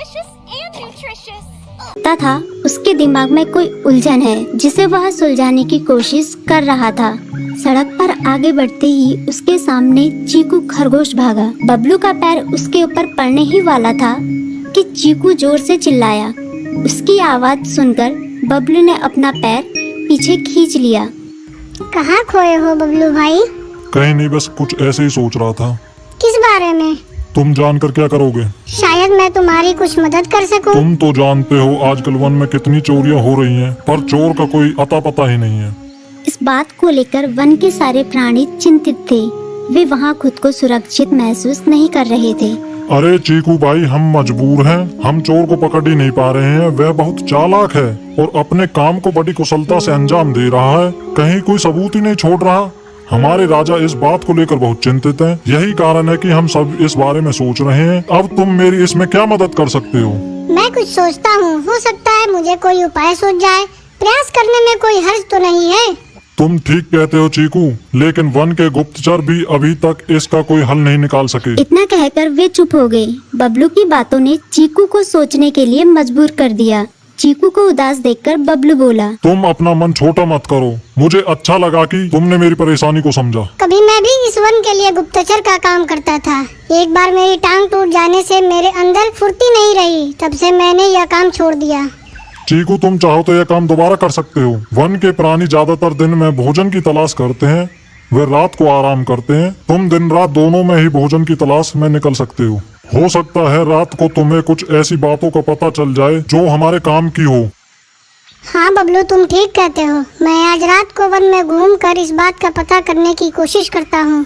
delicious and nutritious. तथा उसके दिमाग में कोई उलझन है जिसे वह सुलझाने की कोशिश कर रहा था। सड़क पर आगे बढ़ते ही उसके सामने चीकू खरगोश भागा। बबलू का पैर उसके ऊपर पड़ने ही वाला था कि चीकू जोर से चिल्लाया। उसकी आवाज सुनकर बबलू ने अपना पैर पीछे खींच लिया। कहाँ खोए हो बबलू भाई? कहीं नहीं, बस कुछ ऐसे ही सोच रहा था। किस बारे में? तुम जानकर क्या करोगे? शायद मैं तुम्हारी कुछ मदद कर सकूं। तुम तो जानते हो आजकल वन में कितनी चोरियां हो रही हैं, पर चोर का कोई अता पता ही नहीं है। इस बात को लेकर वन के सारे प्राणी चिंतित थे। वे वहाँ खुद को सुरक्षित महसूस नहीं कर रहे थे। अरे चीकू भाई, हम मजबूर हैं। हम चोर को पकड़ ही नहीं पा रहे हैं। वह बहुत चालाक है और अपने काम को बड़ी कुशलता से अंजाम दे रहा है। कहीं कोई सबूत ही नहीं छोड़ रहा। हमारे राजा इस बात को लेकर बहुत चिंतित हैं। यही कारण है कि हम सब इस बारे में सोच रहे हैं। अब तुम मेरी इसमें क्या मदद कर सकते हो? मैं कुछ सोचता हूँ, हो सकता है मुझे कोई उपाय सूझ जाए। प्रयास करने में कोई हर्ज तो नहीं है। तुम ठीक कहते हो चीकू, लेकिन वन के गुप्तचर भी अभी तक इसका कोई हल नहीं निकाल सके। इतना कहकर वे चुप हो गए। बबलू की बातों ने चीकू को सोचने के लिए मजबूर कर दिया। चीकू को उदास देखकर बबलू बोला, तुम अपना मन छोटा मत करो। मुझे अच्छा लगा कि तुमने मेरी परेशानी को समझा। कभी मैं भी इस वन के लिए गुप्तचर का काम करता था। एक बार मेरी टांग टूट जाने से मेरे अंदर फुर्ती नहीं रही। तब से मैंने यह काम छोड़ दिया। चीकू, तुम चाहो तो यह काम दोबारा कर सकते हो। वन के प्राणी ज्यादातर दिन में भोजन की तलाश करते हैं, वे रात को आराम करते हैं। तुम दिन रात दोनों में ही भोजन की तलाश में निकल सकते हो। हो सकता है रात को तुम्हें कुछ ऐसी बातों का पता चल जाए जो हमारे काम की हो। हाँ बबलू, तुम ठीक कहते हो। मैं आज रात को वन में घूम कर इस बात का पता करने की कोशिश करता हूँ।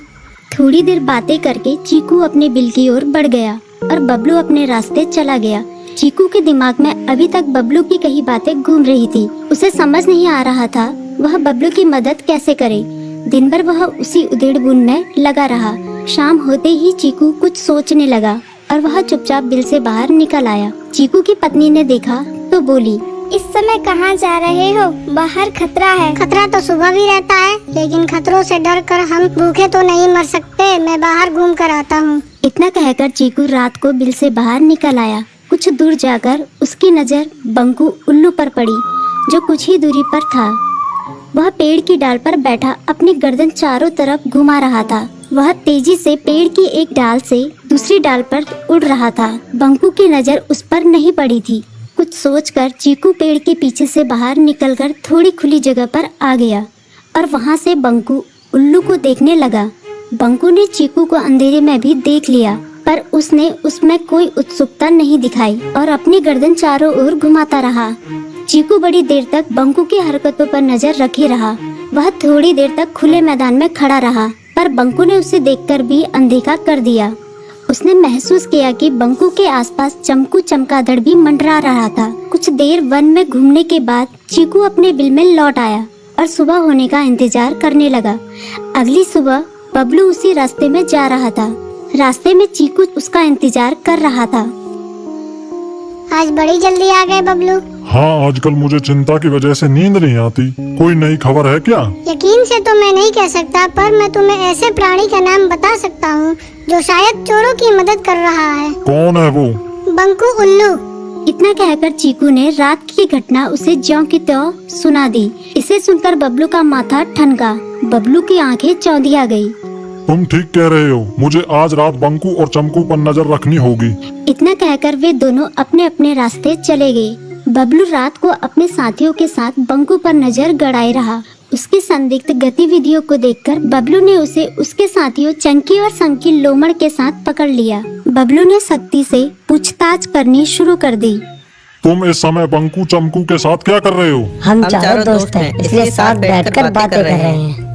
थोड़ी देर बातें करके चीकू अपने बिल की ओर बढ़ गया और बबलू अपने रास्ते चला गया। चीकू के दिमाग में अभी तक बबलू की कही बातें घूम रही थी। उसे समझ नहीं आ रहा था वह बबलू की मदद कैसे करे। दिन भर वह उसी उधेड़-बुन में लगा रहा। शाम होते ही चीकू कुछ सोचने लगा और वह चुपचाप बिल से बाहर निकल आया। चीकू की पत्नी ने देखा तो बोली, इस समय कहाँ जा रहे हो? बाहर खतरा है। खतरा तो सुबह भी रहता है, लेकिन खतरों से डर कर हम भूखे तो नहीं मर सकते। मैं बाहर घूम कर आता हूँ। इतना कहकर चीकू रात को बिल से बाहर निकल आया। कुछ दूर जाकर उसकी नजर बंकू उल्लू पर पड़ी, जो कुछ ही दूरी पर था। वह पेड़ की डाल पर बैठा अपनी गर्दन चारों तरफ घुमा रहा था। वह तेजी से पेड़ की एक डाल से दूसरी डाल पर उड़ रहा था। बंकू की नजर उस पर नहीं पड़ी थी। कुछ सोचकर चीकू पेड़ के पीछे से बाहर निकलकर थोड़ी खुली जगह पर आ गया और वहां से बंकू उल्लू को देखने लगा। बंकू ने चीकू को अंधेरे में भी देख लिया, पर उसने उसमें कोई उत्सुकता नहीं दिखाई और अपनी गर्दन चारों ओर घुमाता रहा। चीकू बड़ी देर तक बंकू की हरकतों पर नजर रखे रहा। वह थोड़ी देर तक खुले मैदान में खड़ा रहा, पर बंकू ने उसे देखकर भी अनदेखा कर दिया। उसने महसूस किया कि बंकू के आसपास चमकू चमगादड़ भी मंडरा रहा था। कुछ देर वन में घूमने के बाद चीकू अपने बिल में लौट आया और सुबह होने का इंतजार करने लगा। अगली सुबह बबलू उसी रास्ते में जा रहा था। रास्ते में चीकू उसका इंतजार कर रहा था। आज बड़ी जल्दी आ गए बबलू। हाँ, आजकल मुझे चिंता की वजह से नींद नहीं आती। कोई नई खबर है क्या? यकीन से तो मैं नहीं कह सकता, पर मैं तुम्हें ऐसे प्राणी का नाम बता सकता हूँ जो शायद चोरों की मदद कर रहा है। कौन है वो? बंकू उल्लू। इतना कहकर चीकू ने रात की घटना उसे ज्यों की त्यों सुना दी। इसे सुनकर बबलू का माथा ठनका। बबलू की आंखें चौंधिया गई। तुम ठीक कह रहे हो। मुझे आज रात बंकू और चमकू पर नजर रखनी होगी। इतना कहकर वे दोनों अपने अपने रास्ते चले गए। बबलू रात को अपने साथियों के साथ बंकू पर नजर गड़ाए रहा। उसकी संदिग्ध गतिविधियों को देखकर बबलू ने उसे उसके साथियों चंकी और संकी लोमड़ के साथ पकड़ लिया। बबलू ने सख्ती से पूछताछ करनी शुरू कर दी। तुम इस समय बंकू चमकू के साथ क्या कर रहे हो? हम चारों दोस्त हैं, इसलिए साथ बैठकर बातें कर रहे हैं।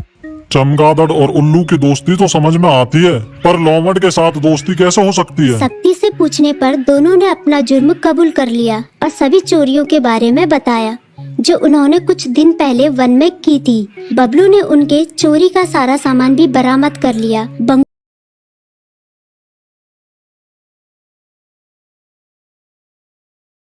चमगादड़ और उल्लू की दोस्ती तो समझ में आती है, पर लोमड़ के साथ दोस्ती कैसे हो सकती है? सख्ती से पूछने पर दोनों ने अपना जुर्म कबूल कर लिया और सभी चोरियों के बारे में बताया जो उन्होंने कुछ दिन पहले वन में की थी। बबलू ने उनके चोरी का सारा सामान भी बरामद कर लिया।